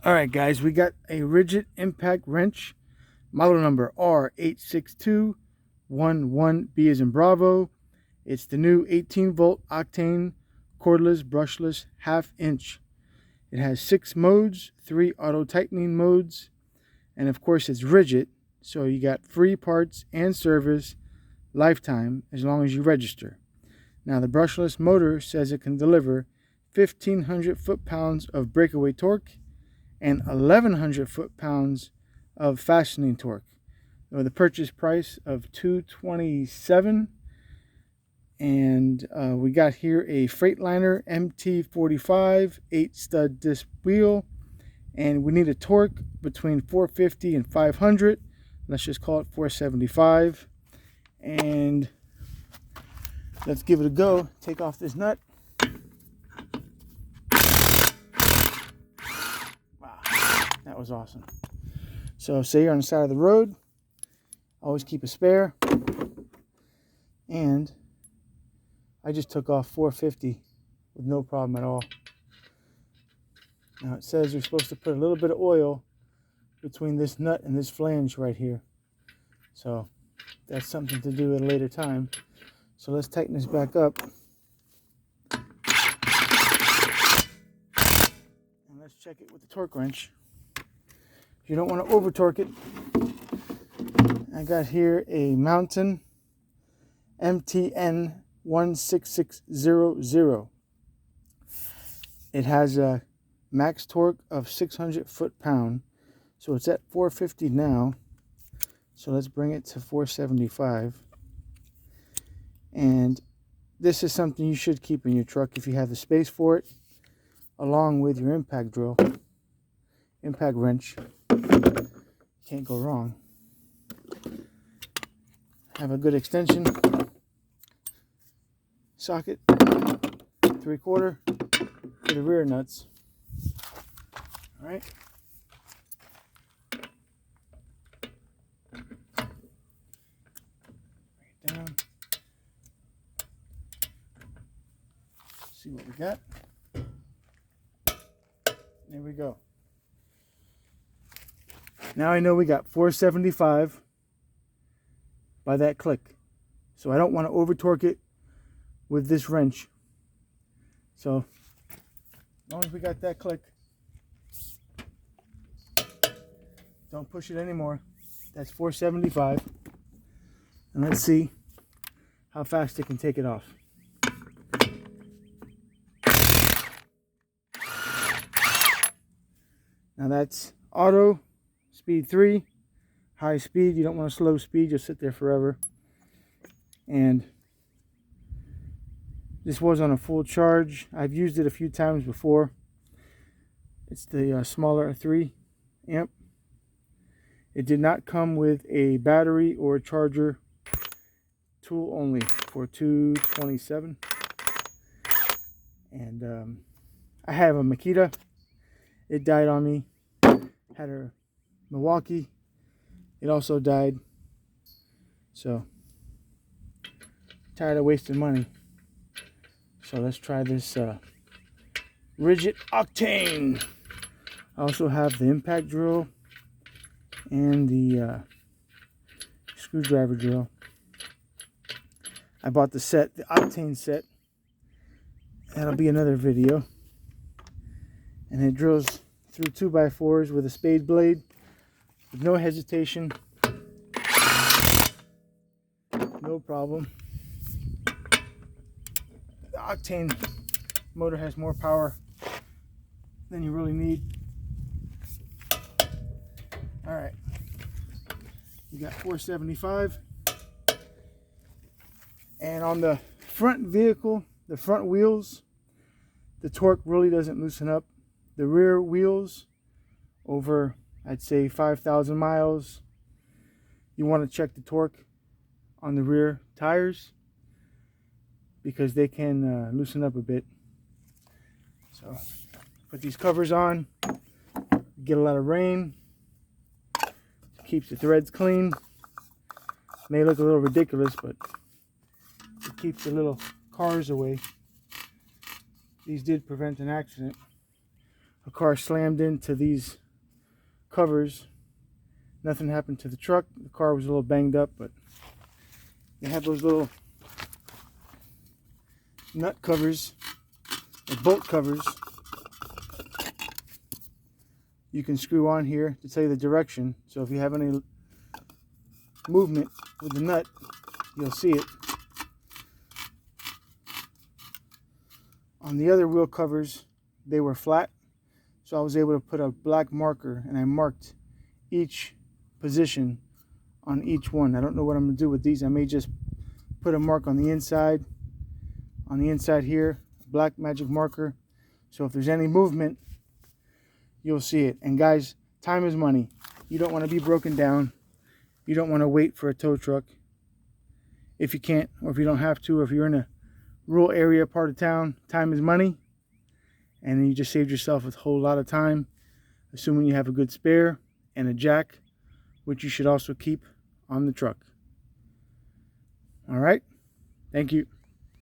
Alright guys, we got a Ridgid impact wrench, model number R86211B as in Bravo. It's the new 18 volt Octane cordless brushless 1/2 inch. It has 6 modes, 3 auto tightening modes, and of course it's Ridgid, so you got free parts and service lifetime as long as you register. Now the brushless motor says it can deliver 1,500 foot-pounds of breakaway torque and 1,100 foot-pounds of fastening torque, with a purchase price of $227. And we got here a Freightliner MT45 8-stud disc wheel, and we need a torque between 450 and 500. Let's just call it 475. And let's give it a go. Take off this nut. Wow, that was awesome. So say you're on the side of the road, always keep a spare. And I just took off 450 with no problem at all. Now it says you're supposed to put a little bit of oil between this nut and this flange right here. So that's something to do at a later time. So let's tighten this back up. And let's check it with the torque wrench. You don't want to over torque it. I got here a Mountain MTN 16600. It has a max torque of 600 foot-pound, so it's at 450 now. So let's bring it to 475. And this is something you should keep in your truck if you have the space for it, along with your impact drill, impact wrench. Can't go wrong. Have a good extension socket, 3/4 for the rear nuts. All right. Bring it down. See what we got. There we go. Now I know we got 475 by that click. So I don't want to over torque it with this wrench. So as long as we got that click, don't push it anymore. That's 475. And let's see how fast it can take it off. Now that's auto, speed 3, high speed. You don't want to slow speed, you'll sit there forever. And this was on a full charge. I've used it a few times before. It's the smaller 3 amp. It did not come with a battery or a charger. Tool only for $227. And I have a Makita. It died on me. Had a Milwaukee. It also died. So tired of wasting money. So let's try this Ridgid Octane. I also have the impact drill and the screwdriver drill. I bought the set, the Octane set. That'll be another video. And it drills through 2x4s with a spade blade with no hesitation. No problem. The Octane motor has more power than you really need. Alright, you got 475. And on the front vehicle, the front wheels, the torque really doesn't loosen up. The rear wheels, over I'd say 5,000 miles, you want to check the torque on the rear tires, because they can loosen up a bit. So put these covers on, get a lot of rain, keeps the threads clean. May look a little ridiculous, but it keeps the little cars away. These did prevent an accident. a car slammed into these covers. Nothing happened to the truck. The car was a little banged up, but they have those little nut covers, or bolt covers, you can screw on here to tell you the direction. So if you have any movement with the nut, you'll see it. On the other wheel covers, they were flat, so I was able to put a black marker and I marked each position on each one. I don't know what I'm going to do with these. I may just put a mark on the inside here, black magic marker, so if there's any movement, you'll see it. And guys, time is money. You don't want to be broken down. You don't want to wait for a tow truck if you can't, or if you don't have to, or if you're in a rural area part of town. Time is money, and you just saved yourself a whole lot of time, assuming you have a good spare and a jack, which you should also keep on the truck. All right, thank you.